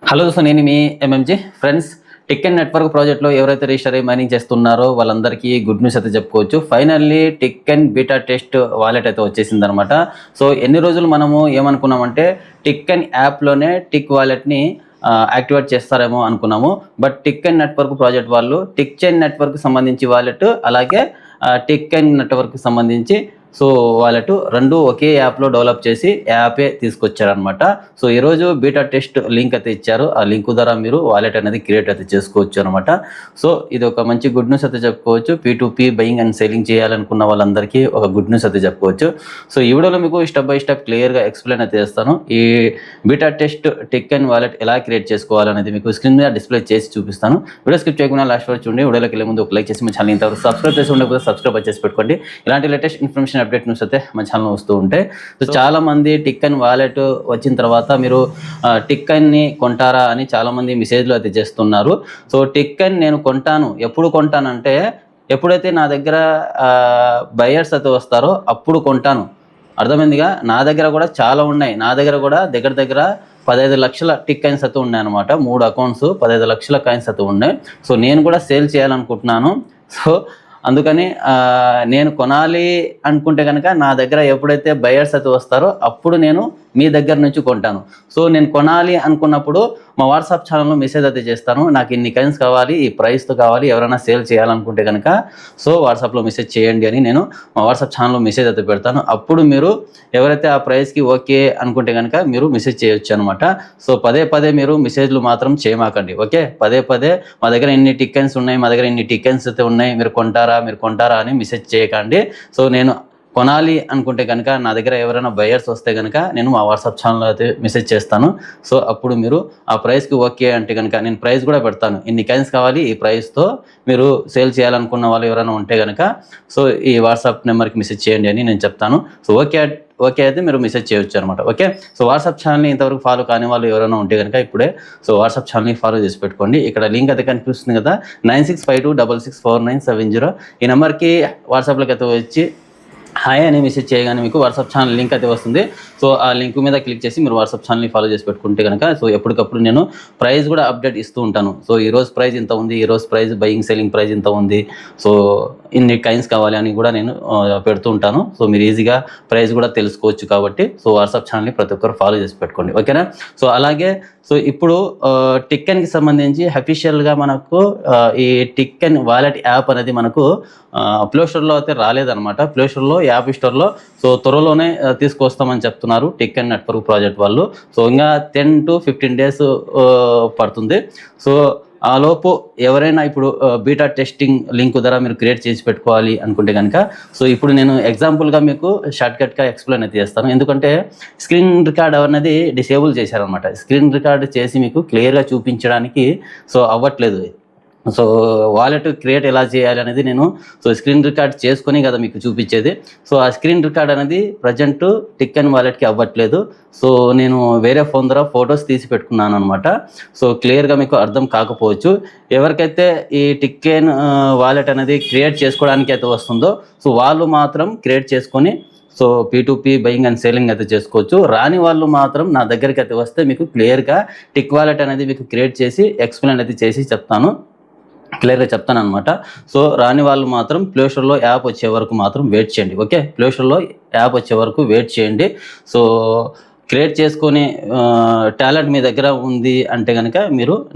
Hello దోస్తు, నేను మీ MMG friends. టికెన్ network ప్రాజెక్ట్లో ఎవరైతే రిజిస్టర్ అయ్యి మైనింగ్ చేస్తున్నారో వాళ్ళందరికీ గుడ్ న్యూస్ అయితే చెప్పుకోవచ్చు. ఫైనల్లీ టికెన్ బీటా టెస్ట్ వాలెట్ అయితే వచ్చేసింది అనమాట. సో ఎన్ని రోజులు మనము ఏమనుకున్నామంటే టికెన్ యాప్లోనే టిక్ వాలెట్ని యాక్టివేట్ చేస్తారేమో అనుకున్నాము. బట్ టికెన్ నెట్వర్క్ ప్రాజెక్ట్ వాళ్ళు టిక్చెయిన్ నెట్వర్క్ సంబంధించి వాలెట్, అలాగే టికెన్ నెట్వర్క్ సంబంధించి వాలెట్ రెండు ఒకే యాప్లో డెవలప్ చేసి యాపే తీసుకొచ్చారనమాట. సో ఈరోజు బీటా టెస్ట్ లింక్ అయితే ఇచ్చారు. ఆ లింక్ ద్వారా మీరు వాలెట్ అనేది క్రియేట్ అయితే చేసుకోవచ్చు అనమాట. సో ఇది ఒక మంచి గుడ్ న్యూస్ అయితే చెప్పుకోవచ్చు. P2P బయింగ్ అండ్ సెల్లింగ్ చేయాలనుకున్న వాళ్ళందరికీ ఒక గుడ్ న్యూస్ అయితే చెప్పుకోవచ్చు. సో ఈ వీడియోలో మీకు స్టెప్ బై స్టెప్ క్లియర్గా ఎక్స్ప్లెయిన్ అయితే చేస్తాను. ఈ బీటా టెస్ట్ టికెన్ వాలెట్ ఎలా క్రియేట్ చేసుకోవాలనేది మీకు స్క్రీన్ మీద డిస్ప్లే చేసి చూపిస్తాను. వీడియో స్కిప్ చేయకుండా లాస్ట్ వరకు చూడండి. వీడియోలోకి వెళ్ళే ముందు ఒక లైక్ చేసి మా ఛానల్ ఇంతవరకు సబ్స్క్రైబ్ చేసి ఉండకపోతే సబ్స్క్రైబ్ చేసి పెట్టుకోండి. ఇలాంటి లేటెస్ట్ ఇన్ఫర్మేషన్ అప్డేట్ న్యూస్ అయితే మన ఛానల్ వస్తూ ఉంటాయి. సో చాలా మంది టికెన్ వాలెట్ వచ్చిన తర్వాత మీరు టికెన్ని కొంటారా అని చాలా మంది మెసేజ్లు అయితే చేస్తున్నారు. సో టికెన్ నేను కొంటాను. ఎప్పుడు కొంటానంటే ఎప్పుడైతే నా దగ్గర బయర్స్ అయితే వస్తారో అప్పుడు కొంటాను. అర్థమైందిగా. నా దగ్గర కూడా చాలా ఉన్నాయి. నా దగ్గర కూడా దగ్గర 15 లక్షల టిక్ కాయిన్స్ అయితే ఉన్నాయి అనమాట. 3 అకౌంట్స్ 15 లక్షల కాయిన్స్ అయితే ఉన్నాయి. సో నేను కూడా సేల్ చేయాలనుకుంటున్నాను. సో అందుకని నేను కొనాలి అనుకుంటే కనుక నా దగ్గర ఎప్పుడైతే బయర్స్ అయితే వస్తారో అప్పుడు నేను మీ దగ్గర నుంచి కొంటాను. సో నేను కొనాలి అనుకున్నప్పుడు మా వాట్సాప్ ఛానల్లో మెసేజ్ అయితే చేస్తాను. నాకు ఇన్ని కాయిన్స్ కావాలి, ఈ ప్రైస్తో కావాలి, ఎవరైనా సేల్ చేయాలనుకుంటే కనుక సో వాట్సాప్లో మెసేజ్ చేయండి అని నేను మా వాట్సాప్ ఛానల్లో మెసేజ్ అయితే పెడతాను. అప్పుడు మీరు ఎవరైతే ఆ ప్రైస్కి ఓకే అనుకుంటే కనుక మీరు మెసేజ్ చేయొచ్చు అనమాట. సో పదే మీరు మెసేజ్లు మాత్రం చేయమాకండి. ఓకే, పదే మా దగ్గర ఇన్ని టికెన్స్ ఉన్నాయి, మా దగ్గర ఇన్ని టికెన్స్ అయితే ఉన్నాయి, మీరు కొంటారా అని మెసేజ్ చేయకండి. సో నేను కొనాలి అనుకుంటే కనుక నా దగ్గర ఎవరైనా బయర్స్ వస్తే కనుక నేను మా వాట్సాప్ ఛానల్లో అయితే మెసేజ్ చేస్తాను. సో అప్పుడు మీరు ఆ ప్రైస్కి ఓకే అంటే కనుక నేను ప్రైస్ కూడా పెడతాను. ఇన్ని కాయిన్స్ కావాలి, ఈ ప్రైస్తో మీరు సేల్ చేయాలనుకున్న వాళ్ళు ఎవరైనా ఉంటే కనుక సో ఈ వాట్సాప్ నెంబర్కి మెసేజ్ చేయండి అని నేను చెప్తాను. సో ఓకే అయితే మీరు మెసేజ్ చేయొచ్చు అనమాట. ఓకే, సో వాట్సాప్ ఛానల్ని ఇంతవరకు ఫాలో కాని వాళ్ళు ఎవరైనా ఉంటే కనుక ఇప్పుడే సో వాట్సాప్ ఛానల్ని ఫాలో చేసి పెట్టుకోండి. ఇక్కడ లింక్ అయితే కనిపిస్తుంది కదా, 9652664970. ఈ నెంబర్కి వాట్సాప్లోకి అయితే వచ్చి హాయ్ అని మెసేజ్ చేయగానే మీకు వాట్సాప్ ఛానల్ లింక్ అయితే వస్తుంది. సో ఆ లింక్ మీద క్లిక్ చేసి మీరు వాట్సాప్ ఛానల్ని ఫాలో చేసి పెట్టుకుంటే కనుక సో ఎప్పటికప్పుడు నేను ప్రైస్ కూడా అప్డేట్ ఇస్తూ ఉంటాను. సో ఈరోజు ప్రైస్ ఇంత ఉంది, ఈరోజు ప్రైస్ బయింగ్ సెల్లింగ్ ప్రైస్ ఇంత ఉంది, సో ఇన్ని కాయిన్స్ కావాలి అని కూడా నేను పెడుతూ ఉంటాను. సో మీరు ఈజీగా ప్రైస్ కూడా తెలుసుకోవచ్చు కాబట్టి సో వాట్సాప్ ఛానల్ని ప్రతి ఒక్కరు ఫాలో చేసి పెట్టుకోండి. ఓకేనా. సో అలాగే సో ఇప్పుడు టికెన్కి సంబంధించి అఫీషియల్గా మనకు ఈ టికెన్ వాలెట్ యాప్ అనేది మనకు ప్లే స్టోర్లో అయితే రాలేదన్నమాట. ప్లే స్టోర్లో, యాప్ స్టోర్లో సో త్వరలోనే తీసుకొస్తామని చెప్తున్నారు టికెన్ నెట్వర్క్ ప్రాజెక్ట్ వాళ్ళు. సో ఇంకా 10 to 15 days పడుతుంది. సో ఆ లోపు ఎవరైనా ఇప్పుడు బీటా టెస్టింగ్ లింక్ ద్వారా మీరు క్రియేట్ చేసి పెట్టుకోవాలి అనుకుంటే కనుక సో ఇప్పుడు నేను ఎగ్జాంపుల్గా మీకు షార్ట్కట్గా ఎక్స్ప్లెయిన్ అయితే చేస్తాను. ఎందుకంటే స్క్రీన్ రికార్డ్ అనేది డిసేబుల్ చేశారనమాట. స్క్రీన్ రికార్డ్ చేసి మీకు క్లియర్గా చూపించడానికి సో అవ్వట్లేదు. సో వాలెట్ క్రియేట్ ఎలా చేయాలి అనేది నేను సో స్క్రీన్ రికార్డ్ చేసుకొని కదా మీకు చూపించేది. సో ఆ స్క్రీన్ రికార్డ్ అనేది ప్రజెంట్ టికెన్ వాలెట్కి అవ్వట్లేదు. సో నేను వేరే ఫోన్ ద్వారా ఫొటోస్ తీసి పెట్టుకున్నాను అనమాట. సో క్లియర్గా మీకు అర్థం కాకపోవచ్చు. ఎవరికైతే ఈ టికెన్ వాలెట్ అనేది క్రియేట్ చేసుకోవడానికి అయితే వస్తుందో సో వాళ్ళు మాత్రం క్రియేట్ చేసుకొని so P2P buying and selling అయితే చేసుకోవచ్చు. రాని వాళ్ళు మాత్రం నా దగ్గరికి అయితే వస్తే మీకు క్లియర్గా టిక్ వాలెట్ అనేది మీకు క్రియేట్ చేసి ఎక్స్ప్లెయిన్ అయితే చేసి క్లియర్గా చెప్తాను అనమాట. సో రాని వాళ్ళు మాత్రం ప్లే స్టోర్లో యాప్ వచ్చే వరకు మాత్రం వెయిట్ చేయండి. ఓకే, ప్లే స్టోర్లో యాప్ వచ్చే వరకు వెయిట్ చేయండి. సో క్రియేట్ చేసుకొని టాలెంట్ మీ దగ్గర ఉంది అంటే కనుక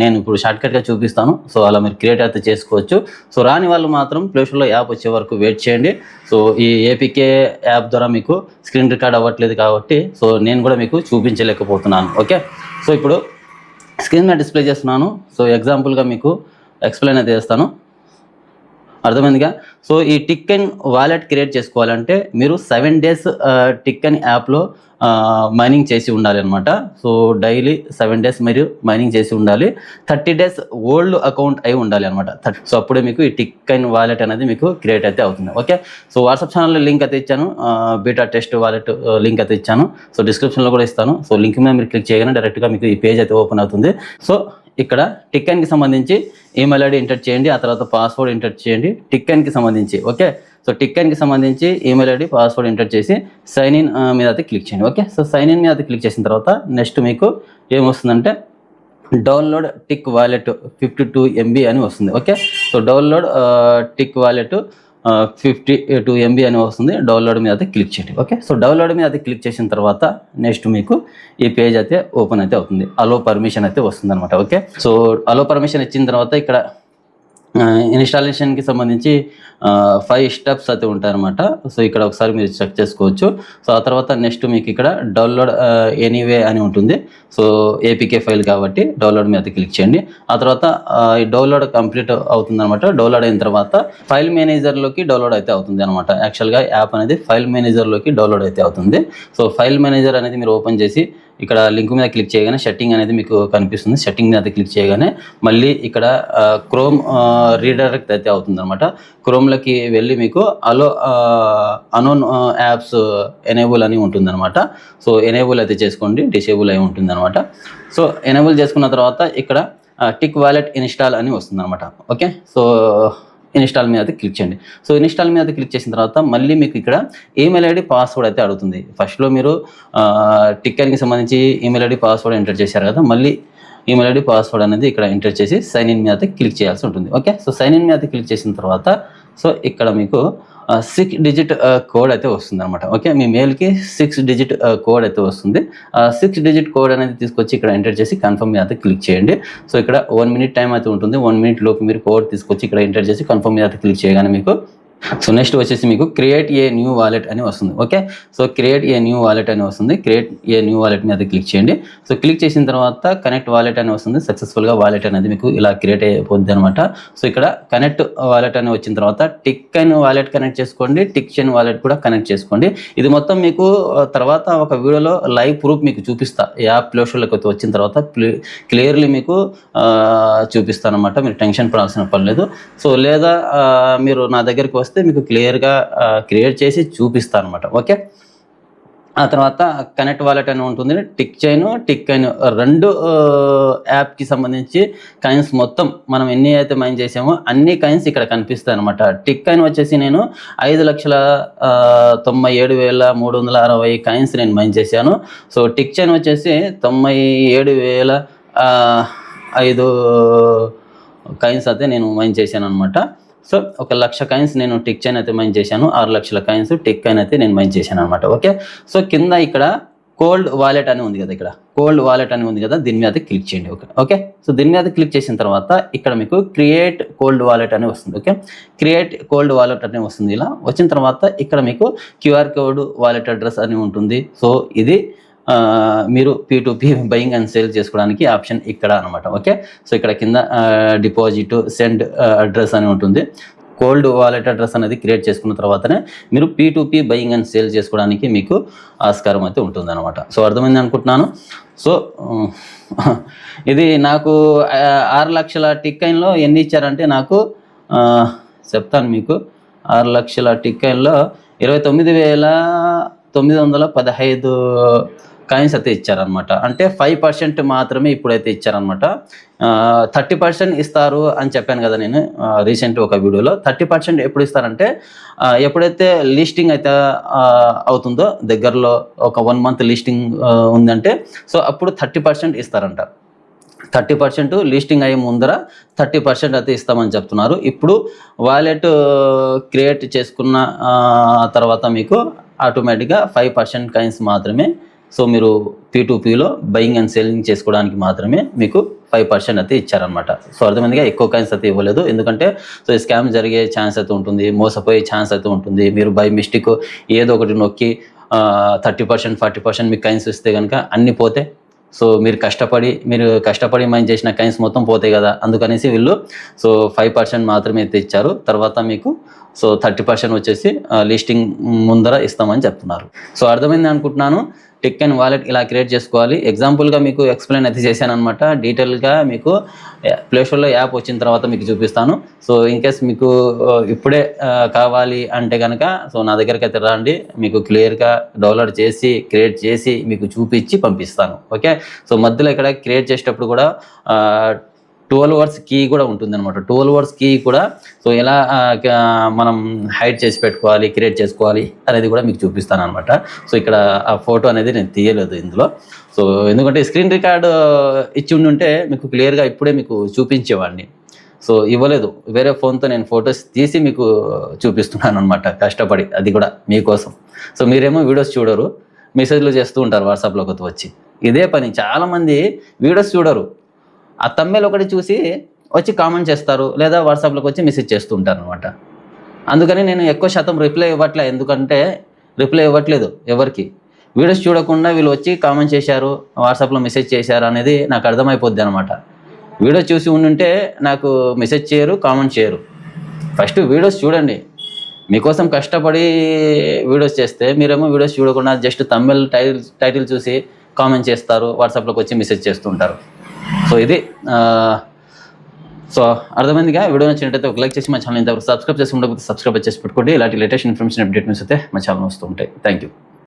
నేను ఇప్పుడు షార్ట్కట్గా చూపిస్తాను. సో అలా మీరు క్రియేట్ అయితే చేసుకోవచ్చు. సో రాని వాళ్ళు మాత్రం ప్లే స్టోర్లో యాప్ వచ్చే వరకు వెయిట్ చేయండి. సో ఈ ఏపీకే యాప్ ద్వారా మీకు స్క్రీన్ రికార్డ్ అవ్వట్లేదు కాబట్టి సో నేను కూడా మీకు చూపించలేకపోతున్నాను. ఓకే, సో ఇప్పుడు స్క్రీన్ మీద డిస్ప్లే చేస్తున్నాను. సో ఎగ్జాంపుల్గా మీకు ఎక్స్ప్లెయిన్ అయితే చేస్తాను. అర్థమైందిగా. సో ఈ టికెన్ వాలెట్ క్రియేట్ చేసుకోవాలంటే మీరు 7 days టికెన్ యాప్లో మైనింగ్ చేసి ఉండాలి అనమాట. సో డైలీ 7 days మీరు మైనింగ్ చేసి ఉండాలి. 30 days ఓల్డ్ అకౌంట్ అయి ఉండాలి అనమాట. సో అప్పుడే మీకు ఈ టికెన్ వాలెట్ అనేది మీకు క్రియేట్ అయితే అవుతుంది. ఓకే, సో వాట్సాప్ ఛానల్లో లింక్ అయితే ఇచ్చాను, బీటా టెస్ట్ వాలెట్ లింక్ అయితే ఇచ్చాను. సో డిస్క్రిప్షన్లో కూడా ఇస్తాను. సో లింక్ మీద మీరు క్లిక్ చేయగానే డైరెక్ట్గా మీకు ఈ పేజ్ అయితే ఓపెన్ అవుతుంది. సో ఇక్కడ టికెన్కి సంబంధించి ఈమెయిల్ ఐడి ఎంటర్ చేయండి, ఆ తర్వాత పాస్వర్డ్ ఎంటర్ చేయండి టికెన్కి సంబంధించి. ఓకే, సో టికెన్కి సంబంధించి ఈమెయిల్ ఐడి పాస్వర్డ్ ఎంటర్ చేసి సైన్ ఇన్ మీద అయితే క్లిక్ చేయండి. ఓకే, సో సైన్ ఇన్ మీద అయితే క్లిక్ చేసిన తర్వాత నెక్స్ట్ మీకు ఏమొస్తుందంటే డౌన్లోడ్ టిక్ వాలెట్ 52 MB అని వస్తుంది. Okay, so download tick wallet 52 MB అని వస్తుంది. డౌన్లోడ్ మీద అయితే క్లిక్ చేయండి. ఓకే, సో డౌన్లోడ్ మీద అయితే క్లిక్ చేసిన తర్వాత నెక్స్ట్ మీకు ఈ పేజ్ అయితే ఓపెన్ అయితే అవుతుంది. అలో పర్మిషన్ అయితే వస్తుంది అనమాట. ఓకే, సో అలో పర్మిషన్ ఇచ్చిన తర్వాత ఇక్కడ ఇన్స్టాలేషన్కి సంబంధించి 5 స్టెప్స్ అయితే ఉంటాయన్నమాట. సో ఇక్కడ ఒకసారి మీరు చెక్ చేసుకోవచ్చు. సో ఆ తర్వాత నెక్స్ట్ మీకు ఇక్కడ డౌన్లోడ్ ఎనీవే అని ఉంటుంది. సో APK ఫైల్ కాబట్టి డౌన్లోడ్ మీద క్లిక్ చేయండి. ఆ తర్వాత ఈ డౌన్లోడ్ కంప్లీట్ అవుతుంది అనమాట. డౌన్లోడ్ అయిన తర్వాత ఫైల్ మేనేజర్లోకి డౌన్లోడ్ అయితే అవుతుంది అనమాట. యాక్చువల్గా యాప్ అనేది ఫైల్ మేనేజర్లోకి డౌన్లోడ్ అయితే అవుతుంది. సో ఫైల్ మేనేజర్ అనేది మీరు ఓపెన్ చేసి ఇక్కడ లింక్ మీద క్లిక్ చేయగానే సెట్టింగ్ అనేది మీకు కనిపిస్తుంది. సెట్టింగ్ మీద క్లిక్ చేయగానే మళ్ళీ ఇక్కడ క్రోమ్ రీడైరెక్ట్ అయితే అవుతుంది అనమాట. క్రోమ్లోకి వెళ్ళి మీకు అనోన్ యాప్స్ ఎనేబుల్ అని ఉంటుంది అనమాట. సో ఎనేబుల్ అయితే చేసుకోండి, డిసేబుల్ అయి ఉంటుంది అనమాట. సో ఎనేబుల్ చేసుకున్న తర్వాత ఇక్కడ టిక్ వాలెట్ ఇన్స్టాల్ అని వస్తుంది అనమాట. ఓకే, సో ఇన్స్టాల్ మీద అయితే క్లిక్ చేయండి. సో ఇన్స్టాల్ మీద అయితే క్లిక్ చేసిన తర్వాత మళ్ళీ మీకు ఇక్కడ ఈమెయిల్ ఐడి పాస్వర్డ్ అయితే అడుగుతుంది. ఫస్ట్లో మీరు టిక్కెట్కి సంబంధించి ఈమెయిల్ ఐడి పాస్వర్డ్ ఎంటర్ చేశారు కదా, మళ్ళీ ఈమెయిల్ ఐడి పాస్వర్డ్ అనేది ఇక్కడ ఎంటర్ చేసి సైన్ ఇన్ మీద అయితే క్లిక్ చేయాల్సి ఉంటుంది. ఓకే, సో సైన్ ఇన్ మీద అయితే క్లిక్ చేసిన తర్వాత సో ఇక్కడ మీకు 6 డిజిట్ కోడ్ అయితే వస్తుంది అనమాట. ఓకే, మీ మెయిల్కి 6 డిజిట్ కోడ్ అయితే వస్తుంది. 6 డిజిట్ కోడ్ అనేది తీసుకొచ్చి ఇక్కడ ఎంటర్ చేసి కన్ఫర్మ్ మీద అయితే క్లిక్ చేయండి. సో ఇక్కడ 1 మినిట్ టైం అయితే ఉంటుంది. 1 మినిట్ లోపు మీరు కోడ్ తీసుకొచ్చి ఇక్కడ ఎంటర్ చేసి కన్ఫర్మ్ మీద అయితే క్లిక్ చేయగానే మీకు సో నెక్స్ట్ వచ్చేసి మీకు క్రియేట్ ఏ న్యూ వాలెట్ అని వస్తుంది. Okay, so create a new wallet అని వస్తుంది. క్రియేట్ ఏ న్యూ వాలెట్ మీద క్లిక్ చేయండి. సో క్లిక్ చేసిన తర్వాత కనెక్ట్ వాలెట్ అని వస్తుంది. సక్సెస్ఫుల్గా వాలెట్ అనేది మీకు ఇలా క్రియేట్ అయిపోద్ది అనమాట. సో ఇక్కడ కనెక్ట్ వాలెట్ అని వచ్చిన తర్వాత టిక్ అండ్ వాలెట్ కనెక్ట్ చేసుకోండి, టిక్ అండ్ వాలెట్ కూడా కనెక్ట్ చేసుకోండి. ఇది మొత్తం మీకు తర్వాత ఒక వీడియోలో లైవ్ ప్రూఫ్ మీకు చూపిస్తా. యాప్ ప్లే స్టోర్లోకి వచ్చిన తర్వాత క్లియర్లీ మీకు చూపిస్తాను అనమాట. మీరు టెన్షన్ పడాల్సిన పని లేదు. సో లేదా మీరు నా దగ్గరికి వస్తే మీకు క్లియర్గా క్రియేట్ చేసి చూపిస్తాను అనమాట. ఓకే, ఆ తర్వాత కనెక్ట్ వాలెట్ అని ఉంటుంది. టిక్ చైన్ రెండు యాప్కి సంబంధించి కాయిన్స్ మొత్తం మనం ఎన్ని అయితే మైన్ చేసామో అన్ని కాయిన్స్ ఇక్కడ కనిపిస్తాయి అనమాట. టిక్ కాయిన్ వచ్చేసి నేను 5,97,360 కాయిన్స్ నేను మైన్ చేశాను. సో టిక్ చైన్ వచ్చేసి 97,005 కాయిన్స్ అయితే నేను మైన్ చేశాను అనమాట. సో 1,00,000 కాయిన్స్ నేను టిక్ చైన్ అయితే మైన్ చేశాను. 6,00,000 కాయిన్స్ టిక్ కాయిన్ అయితే నేను మైన్ చేశాను అనమాట. ఓకే, సో కింద ఇక్కడ కోల్డ్ వాలెట్ అని ఉంది కదా, ఇక్కడ కోల్డ్ వాలెట్ అని ఉంది కదా, దీని మీద క్లిక్ చేయండి. ఓకే, సో దీని మీద క్లిక్ చేసిన తర్వాత ఇక్కడ మీకు క్రియేట్ కోల్డ్ వాలెట్ అని వస్తుంది. ఓకే, క్రియేట్ కోల్డ్ వాలెట్ అని వస్తుంది. ఇలా వచ్చిన తర్వాత ఇక్కడ మీకు QR కోడ్ వాలెట్ అడ్రస్ అని ఉంటుంది. సో ఇది మీరు P2P బయింగ్ అండ్ సేల్ చేసుకోవడానికి ఆప్షన్ ఇక్కడ అనమాట. ఓకే, సో ఇక్కడ కింద డిపాజిట్ సెండ్ అడ్రస్ అని ఉంటుంది. కోల్డ్ వాలెట్ అడ్రస్ అనేది క్రియేట్ చేసుకున్న తర్వాతనే మీరు P2P బయింగ్ అండ్ సేల్ చేసుకోవడానికి మీకు ఆస్కారం అయితే ఉంటుంది అనమాట. సో అర్థమైంది అనుకుంటున్నాను. సో ఇది నాకు 6,00,000 టిక్ కాయిన్లో ఎన్ని ఇచ్చారంటే నాకు చెప్తాను మీకు. 6,00,000 టిక్ కాయిన్లో 29,915 కాయిన్స్ అయితే ఇచ్చారనమాట. అంటే 5% మాత్రమే ఇప్పుడైతే ఇచ్చారనమాట. 30% ఇస్తారు అని చెప్పాను కదా నేను రీసెంట్ ఒక వీడియోలో. 30% ఎప్పుడు ఇస్తారంటే ఎప్పుడైతే లిస్టింగ్ అయితే అవుతుందో, దగ్గరలో ఒక 1 మంత్ లిస్టింగ్ ఉందంటే సో అప్పుడు 30% ఇస్తారంట. 30% లిస్టింగ్ అయ్యే ముందర 30% అయితే ఇస్తామని చెప్తున్నారు. ఇప్పుడు వాలెట్ క్రియేట్ చేసుకున్న తర్వాత మీకు ఆటోమేటిక్గా 5% కాయిన్స్ మాత్రమే. సో మీరు P2Pలో బయింగ్ అండ్ సెల్లింగ్ చేసుకోవడానికి మాత్రమే మీకు 5% అయితే ఇచ్చారనమాట. సో అర్థమైందిగా, ఎక్కువ కాయిన్స్ అయితే ఇవ్వలేదు. ఎందుకంటే సో స్కామ్ జరిగే ఛాన్స్ అయితే ఉంటుంది, మోసపోయే ఛాన్స్ అయితే ఉంటుంది. మీరు బై మిస్టేక్ ఏదో ఒకటి నొక్కి 30% 40% మీకు కాయిన్స్ ఇస్తే కనుక అన్నీ పోతే సో మీరు కష్టపడి మైన్ చేసిన కాయిన్స్ మొత్తం పోతాయి కదా. అందుకనేసి వీళ్ళు సో 5% మాత్రమే అయితే ఇచ్చారు. తర్వాత మీకు సో 30% వచ్చేసి లిస్టింగ్ ముందర ఇస్తామని చెప్తున్నారు. సో అర్థమైంది అనుకుంటున్నాను. టిక్ అండ్ వాలెట్ ఇలా క్రియేట్ చేసుకోవాలి. ఎగ్జాంపుల్గా మీకు ఎక్స్ప్లెయిన్ అయితే చేశాను అనమాట. డీటెయిల్గా మీకు ప్లే స్టోర్లో యాప్ వచ్చిన తర్వాత మీకు చూపిస్తాను. సో ఇన్కేస్ మీకు ఇప్పుడే కావాలి అంటే కనుక సో నా దగ్గరికి అయితే రండి, మీకు క్లియర్గా డౌన్లోడ్ చేసి క్రియేట్ చేసి మీకు చూపించి పంపిస్తాను. ఓకే, సో మధ్యలో ఇక్కడ క్రియేట్ చేసేటప్పుడు కూడా 12 వర్డ్స్ కీ కూడా ఉంటుంది అనమాట. 12 వర్డ్స్ కీ కూడా సో ఎలా మనం హైడ్ చేసి పెట్టుకోవాలి, క్రియేట్ చేసుకోవాలి అనేది కూడా మీకు చూపిస్తాను అనమాట. సో ఇక్కడ ఆ ఫోటో అనేది నేను తీయలేదు ఇందులో. సో ఎందుకంటే స్క్రీన్ రికార్డ్ ఇచ్చి ఉంటే మీకు క్లియర్గా ఇప్పుడే మీకు చూపించేవాడిని. సో ఇవ్వలేదు, వేరే ఫోన్తో నేను ఫొటోస్ తీసి మీకు చూపిస్తున్నాను అనమాట కష్టపడి, అది కూడా మీకోసం. సో మీరేమో వీడియోస్ చూడరు, మెసేజ్లు చేస్తూ ఉంటారు వాట్సాప్లోకి వచ్చి. ఇదే పని, చాలామంది వీడియోస్ చూడరు, ఆ తమ్మెల్ ఒకటి చూసి వచ్చి కామెంట్ చేస్తారు లేదా వాట్సాప్లోకి వచ్చి మెసేజ్ చేస్తూ ఉంటారు అనమాట. అందుకని నేను ఎక్కువ శాతం రిప్లై ఇవ్వట్లే, ఎందుకంటే రిప్లై ఇవ్వట్లేదు ఎవరికి. వీడియోస్ చూడకుండా వీళ్ళు వచ్చి కామెంట్ చేశారు, వాట్సాప్లో మెసేజ్ చేశారు అనేది నాకు అర్థమైపోద్ది అనమాట. వీడియో చూసి ఉండుంటే నాకు మెసేజ్ చేయరు, కామెంట్ చేయరు. ఫస్ట్ వీడియోస్ చూడండి, మీకోసం కష్టపడి వీడియోస్ చేస్తే మీరేమో వీడియోస్ చూడకుండా జస్ట్ తమిళ్ టైటిల్ చూసి కామెంట్ చేస్తారు, వాట్సాప్లోకి వచ్చి మెసేజ్ చేస్తుంటారు. సో ఇది సో అర్థమైందిగా. వీడియో నచ్చినట్టయితే ఒక లైక్ చేసి మా ఛానల్ ఇంతవరకు సబ్స్క్రైబ్ చేసి ఉండకపోతే సబ్స్క్రైబ్ చేసి పెట్టుకోండి. ఇలాంటి లేటెస్ట్ ఇన్ఫర్మేషన్ అప్డేట్ న్యూస్ అయితే మా ఛానల్ వస్తూ ఉంటాయి. Thank you.